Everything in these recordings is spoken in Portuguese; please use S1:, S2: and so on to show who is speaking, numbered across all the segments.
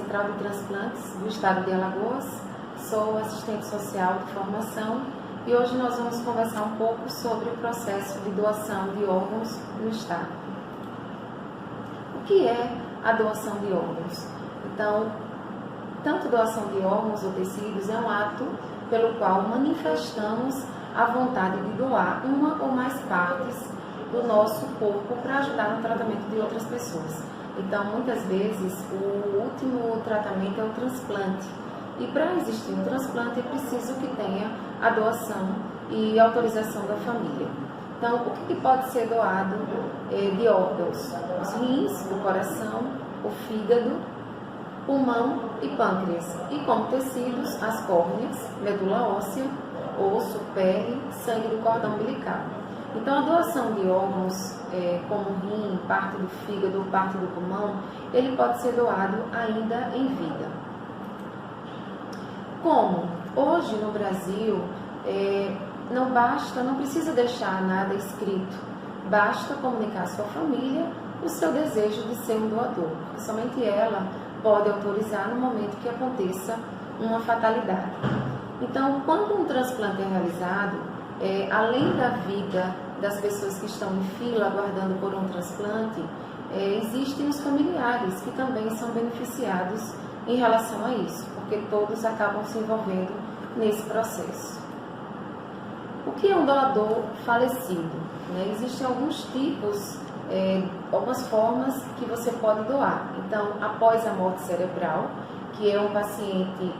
S1: Central de Transplantes do Estado de Alagoas, sou assistente social de formação e hoje nós vamos conversar um pouco sobre o processo de doação de órgãos no Estado. O que é a doação de órgãos? Então, tanto doação de órgãos ou tecidos é um ato pelo qual manifestamos a vontade de doar uma ou mais partes do nosso corpo para ajudar no tratamento de outras pessoas. Então, muitas vezes, o último tratamento é o transplante. E para existir um transplante, é preciso que tenha a doação e autorização da família. Então, o que pode ser doado de órgãos? Os rins, o coração, o fígado, pulmão e pâncreas. E como tecidos, as córneas, medula óssea, osso, pele, sangue do cordão umbilical. Então, a doação de órgãos, como rim, parte do fígado ou parte do pulmão, ele pode ser doado ainda em vida. Como? Hoje no Brasil, não precisa deixar nada escrito, basta comunicar à sua família o seu desejo de ser um doador, porque somente ela pode autorizar no momento que aconteça uma fatalidade. Então, quando um transplante é realizado, além da vida das pessoas que estão em fila aguardando por um transplante, existem os familiares que também são beneficiados em relação a isso, porque todos acabam se envolvendo nesse processo. O que é um doador falecido? Existem alguns tipos, algumas formas que você pode doar. Então, após a morte cerebral, que é um paciente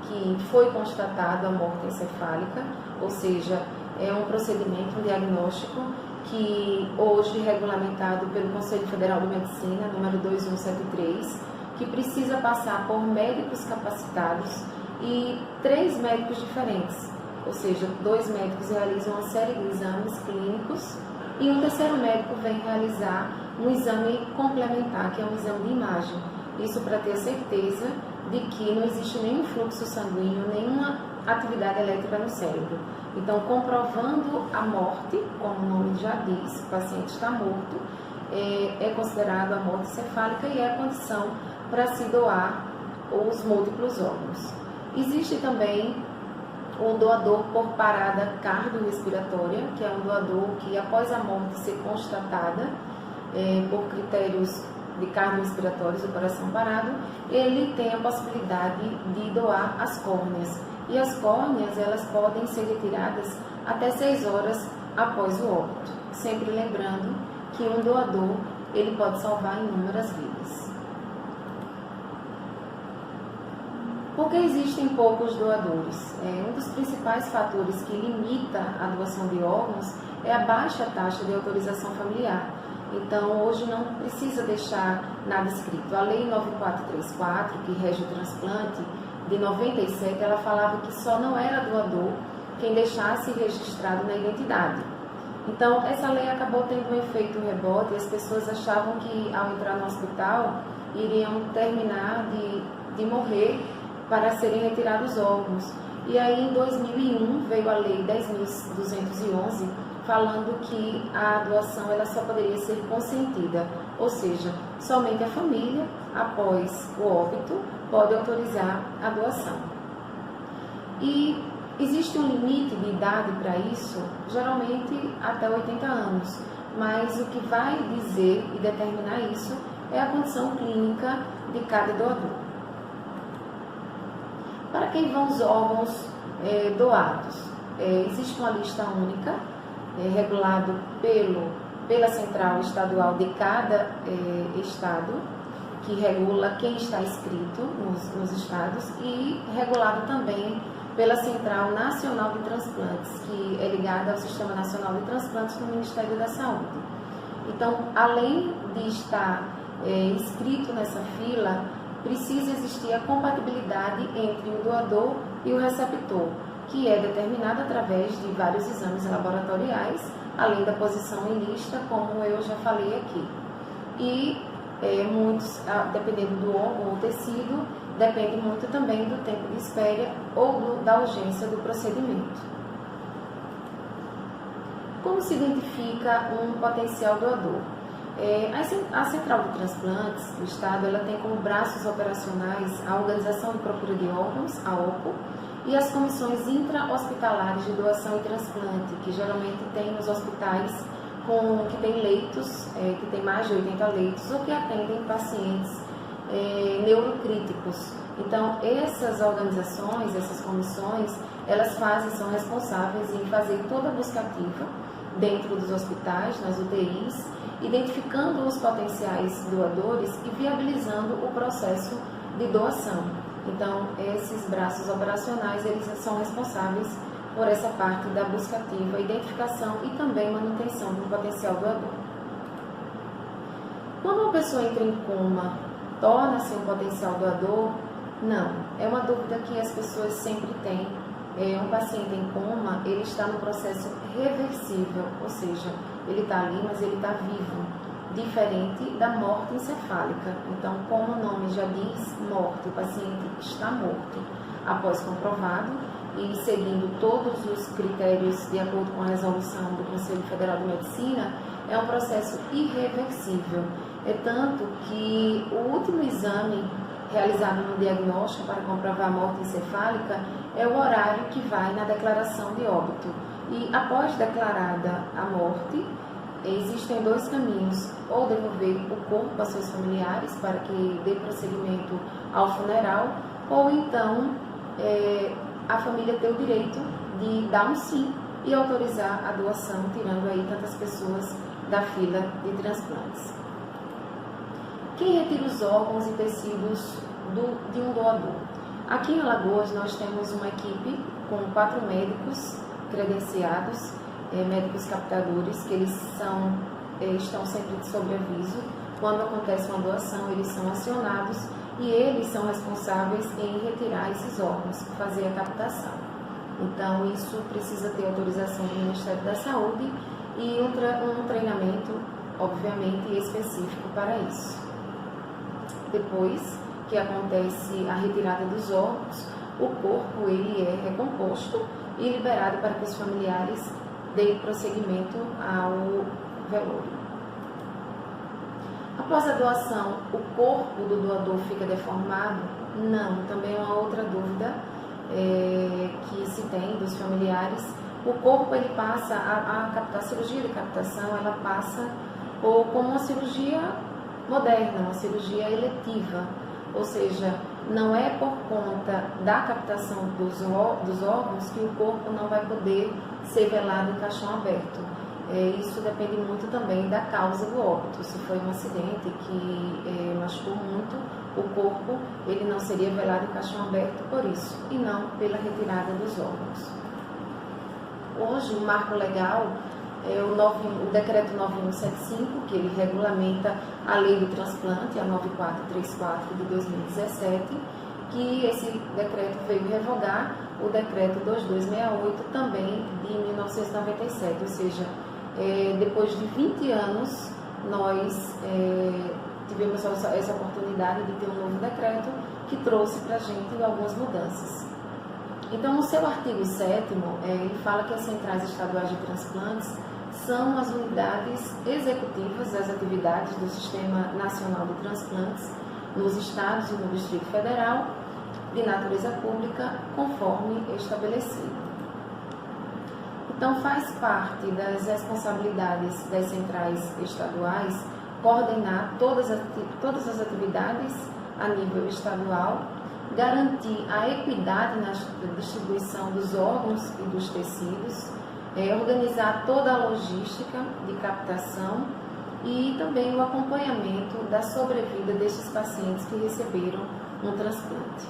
S1: que foi constatado a morte encefálica, ou seja, é um procedimento, um diagnóstico que hoje é regulamentado pelo Conselho Federal de Medicina, número 2173, que precisa passar por médicos capacitados e 3 médicos diferentes, ou seja, 2 médicos realizam uma série de exames clínicos e um terceiro médico vem realizar um exame complementar, que é um exame de imagem. Isso para ter certeza de que não existe nenhum fluxo sanguíneo, nenhuma atividade elétrica no cérebro. Então, comprovando a morte, como o nome já diz, o paciente está morto, é considerado a morte encefálica e é a condição para se doar os múltiplos órgãos. Existe também um doador por parada cardiorrespiratória, que é um doador que, após a morte ser constatada por critérios de cardiorrespiratórios, o coração parado, ele tem a possibilidade de doar as córneas. E as córneas, elas podem ser retiradas até 6 horas após o óbito. Sempre lembrando que um doador, ele pode salvar inúmeras vidas. Por que existem poucos doadores? Um dos principais fatores que limita a doação de órgãos é a baixa taxa de autorização familiar. Então, hoje não precisa deixar nada escrito. A Lei 9434, que rege o transplante, de 97, ela falava que só não era doador quem deixasse registrado na identidade. Então, essa lei acabou tendo um efeito rebote e as pessoas achavam que, ao entrar no hospital, iriam terminar de morrer para serem retirados órgãos. E aí, em 2001, veio a Lei 10.211, falando que a doação ela só poderia ser consentida, ou seja, somente a família, após o óbito, pode autorizar a doação. E existe um limite de idade para isso, geralmente até 80 anos, mas o que vai dizer e determinar isso é a condição clínica de cada doador. Para quem vão os órgãos doados? Existe uma lista única, regulado pela Central Estadual de cada estado, que regula quem está inscrito nos estados, e regulado também pela Central Nacional de Transplantes, que é ligada ao Sistema Nacional de Transplantes do Ministério da Saúde. Então, além de estar inscrito nessa fila, precisa existir a compatibilidade entre o doador e o receptor, que é determinada através de vários exames laboratoriais, além da posição em lista, como eu já falei aqui. E muitos, dependendo do órgão ou tecido, depende muito também do tempo de espera ou da urgência do procedimento. Como se identifica um potencial doador? A Central de Transplantes do Estado, ela tem como braços operacionais a Organização de Procura de Órgãos, a OPO, e as comissões intra-hospitalares de doação e transplante, que geralmente tem nos hospitais que tem leitos, que tem mais de 80 leitos, ou que atendem pacientes neurocríticos. Então, essas organizações, essas comissões, elas são responsáveis em fazer toda a busca ativa dentro dos hospitais, nas UTIs, identificando os potenciais doadores e viabilizando o processo de doação. Então, esses braços operacionais, eles são responsáveis por essa parte da busca ativa, identificação e também manutenção do potencial doador. Quando uma pessoa entra em coma, torna-se um potencial doador? Não. É uma dúvida que as pessoas sempre têm. Um paciente em coma, ele está no processo reversível, ou seja, ele está ali, mas ele está vivo, diferente da morte encefálica. Então, como o nome já diz, morte, o paciente está morto. Após comprovado e seguindo todos os critérios de acordo com a resolução do Conselho Federal de Medicina, é um processo irreversível. É tanto que o último exame realizado no diagnóstico para comprovar a morte encefálica é o horário que vai na declaração de óbito. E após declarada a morte, existem dois caminhos: ou devolver o corpo a seus familiares para que dê prosseguimento ao funeral, ou então a família ter o direito de dar um sim e autorizar a doação, tirando aí tantas pessoas da fila de transplantes. Quem retira os órgãos e tecidos de um doador? Aqui em Alagoas nós temos uma equipe com 4 médicos credenciados, médicos captadores, que eles estão sempre sob aviso. Quando acontece uma doação, eles são acionados e eles são responsáveis em retirar esses órgãos, fazer a captação. Então, isso precisa ter autorização do Ministério da Saúde e um treinamento, obviamente, específico para isso. Depois que acontece a retirada dos órgãos, o corpo ele é recomposto e liberado para que os familiares deem prosseguimento ao velório. Após a doação, o corpo do doador fica deformado? Não, também é uma outra dúvida que se tem dos familiares. O corpo ele passa, a cirurgia de captação, ela passa como uma cirurgia moderna, uma cirurgia eletiva, ou seja, não é por conta da captação dos órgãos que o corpo não vai poder ser velado em caixão aberto. Isso depende muito também da causa do óbito. Se foi um acidente que machucou muito o corpo, ele não seria velado em caixão aberto por isso, e não pela retirada dos órgãos. Hoje, o marco legal é o decreto 9175, que ele regulamenta a lei do transplante, a 9434 de 2017, que esse decreto veio revogar o decreto 2268, também de 1997, ou seja, depois de 20 anos, nós tivemos essa oportunidade de ter um novo decreto que trouxe para a gente algumas mudanças. Então, no seu artigo 7º, ele fala que as centrais estaduais de transplantes são as unidades executivas das atividades do Sistema Nacional de Transplantes nos estados e no Distrito Federal, de natureza pública, conforme estabelecido. Então, faz parte das responsabilidades das centrais estaduais coordenar todas as atividades a nível estadual, garantir a equidade na distribuição dos órgãos e dos tecidos, organizar toda a logística de captação e também o acompanhamento da sobrevida destes pacientes que receberam um transplante.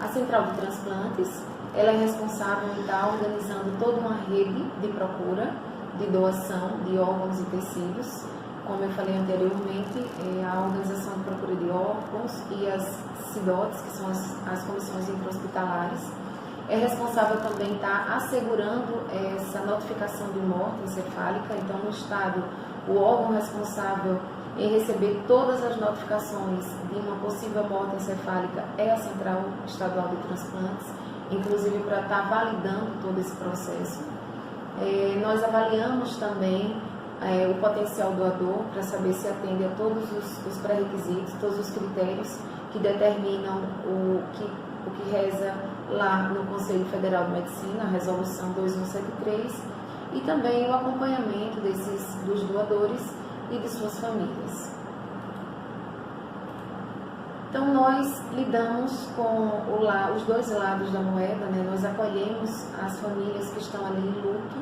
S1: A Central de Transplantes, ela é responsável em estar organizando toda uma rede de procura, de doação de órgãos e tecidos. Como eu falei anteriormente, a Organização de Procura de Órgãos e as CIDOTs, que são as comissões intra-hospitalares, é responsável também estar assegurando essa notificação de morte encefálica. Então, no estado, o órgão responsável em receber todas as notificações de uma possível morte encefálica é a Central Estadual de Transplantes, inclusive para estar validando todo esse processo. Nós avaliamos também o potencial doador para saber se atende a todos os pré-requisitos, todos os critérios que determinam o que reza lá no Conselho Federal de Medicina, a Resolução 2173, e também o acompanhamento dos doadores e de suas famílias. Então, nós lidamos com os dois lados da moeda, né? Nós acolhemos as famílias que estão ali em luto,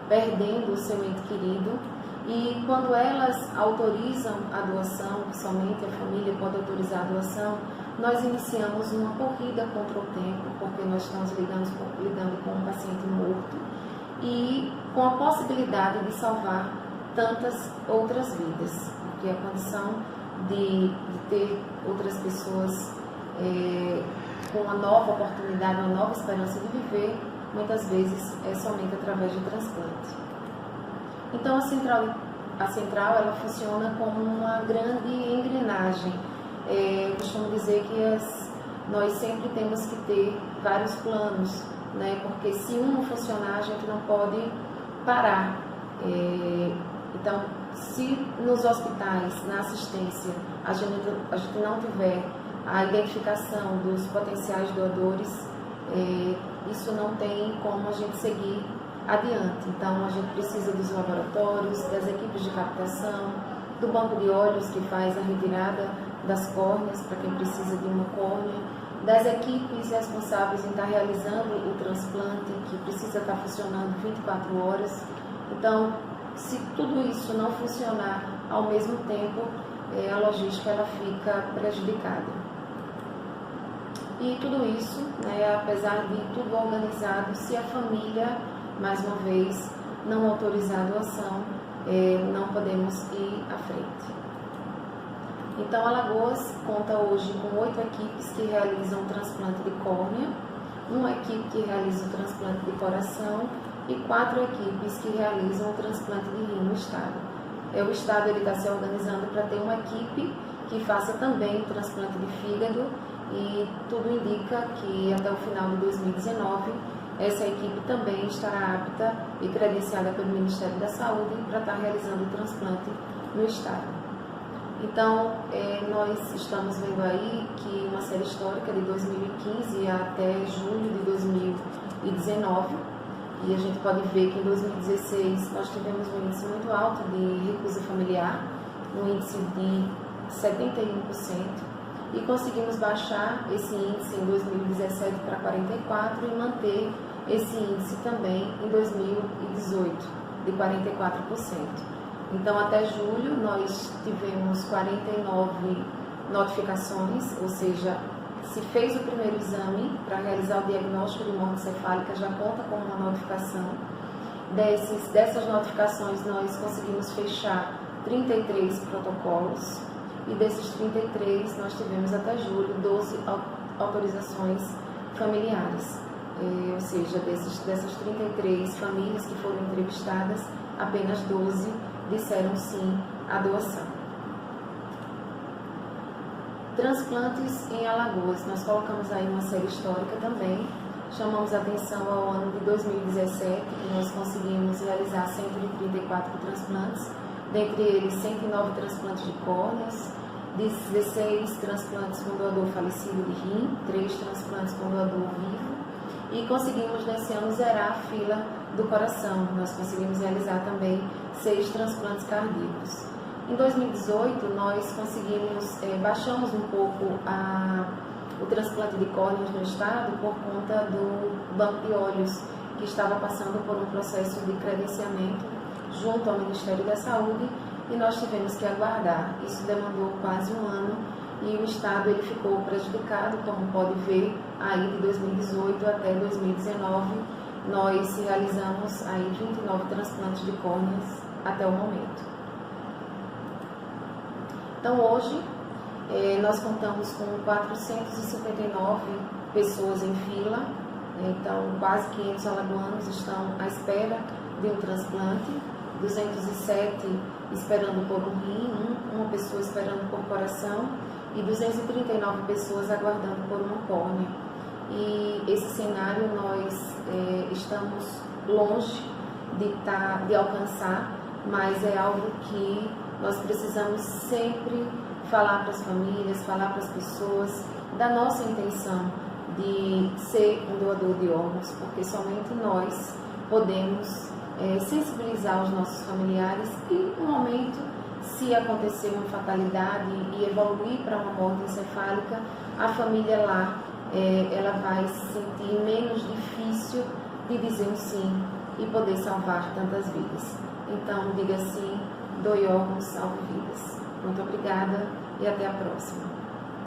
S1: perdendo o seu ente querido, e quando elas autorizam a doação, somente a família pode autorizar a doação, nós iniciamos uma corrida contra o tempo, porque nós estamos lidando com um paciente morto e com a possibilidade de salvar tantas outras vidas, porque a condição de ter outras pessoas com uma nova oportunidade, uma nova esperança de viver, muitas vezes é somente através do transplante. Então a central ela funciona como uma grande engrenagem. Eu costumo dizer que nós sempre temos que ter vários planos, né? Porque se um não funcionar, a gente não pode parar. Então, se nos hospitais, na assistência, a gente não tiver a identificação dos potenciais doadores, isso não tem como a gente seguir adiante. Então, a gente precisa dos laboratórios, das equipes de captação, do banco de olhos que faz a retirada das córneas para quem precisa de uma córnea, das equipes responsáveis em estar realizando o transplante, que precisa estar funcionando 24 horas. Então, se tudo isso não funcionar ao mesmo tempo, a logística ela fica prejudicada. E tudo isso, né, apesar de tudo organizado, se a família, mais uma vez, não autorizar a doação, não podemos ir à frente. Então, Alagoas conta hoje com 8 equipes que realizam o transplante de córnea, uma equipe que realiza o transplante de coração e 4 equipes que realizam o transplante de rim no estado. O estado está se organizando para ter uma equipe que faça também o transplante de fígado e tudo indica que até o final de 2019 essa equipe também estará apta e credenciada pelo Ministério da Saúde para estar realizando o transplante no estado. Então, nós estamos vendo aí que uma série histórica de 2015 até julho de 2019, e a gente pode ver que em 2016 nós tivemos um índice muito alto de recusa familiar, um índice de 71%, e conseguimos baixar esse índice em 2017 para 44% e manter esse índice também em 2018, de 44%. Então, até julho, nós tivemos 49 notificações, ou seja, se fez o primeiro exame para realizar o diagnóstico de morte cefálica, já conta com uma notificação. Dessas notificações, nós conseguimos fechar 33 protocolos, e desses 33, nós tivemos até julho 12 autorizações familiares. Ou seja, dessas 33 famílias que foram entrevistadas, apenas 12 disseram sim à doação. Transplantes em Alagoas, nós colocamos aí uma série histórica também, chamamos a atenção ao ano de 2017, que nós conseguimos realizar 134 transplantes, dentre eles 109 transplantes de córneas, 16 transplantes com doador falecido de rim, 3 transplantes com doador vivo, e conseguimos nesse ano zerar a fila do coração. Nós conseguimos realizar também 6 transplantes cardíacos. Em 2018, nós baixamos um pouco o transplante de córneas no estado por conta do banco de olhos, que estava passando por um processo de credenciamento junto ao Ministério da Saúde, e nós tivemos que aguardar. Isso demandou quase um ano e o estado ele ficou prejudicado, como pode ver aí de 2018 até 2019, nós realizamos aí 29 transplantes de córneas até o momento. Então hoje nós contamos com 459 pessoas em fila, então quase 500 alagoanos estão à espera de um transplante, 207 esperando por um rim, uma pessoa esperando por coração e 239 pessoas aguardando por uma córnea. E esse cenário nós estamos longe de alcançar, mas é algo que nós precisamos sempre falar para as famílias, falar para as pessoas da nossa intenção de ser um doador de órgãos, porque somente nós podemos sensibilizar os nossos familiares e, no momento, se acontecer uma fatalidade e evoluir para uma morte encefálica, a família lá ela vai se sentir menos difícil de dizer um sim e poder salvar tantas vidas. Então, diga sim, doe órgãos, salve vidas. Muito obrigada e até a próxima.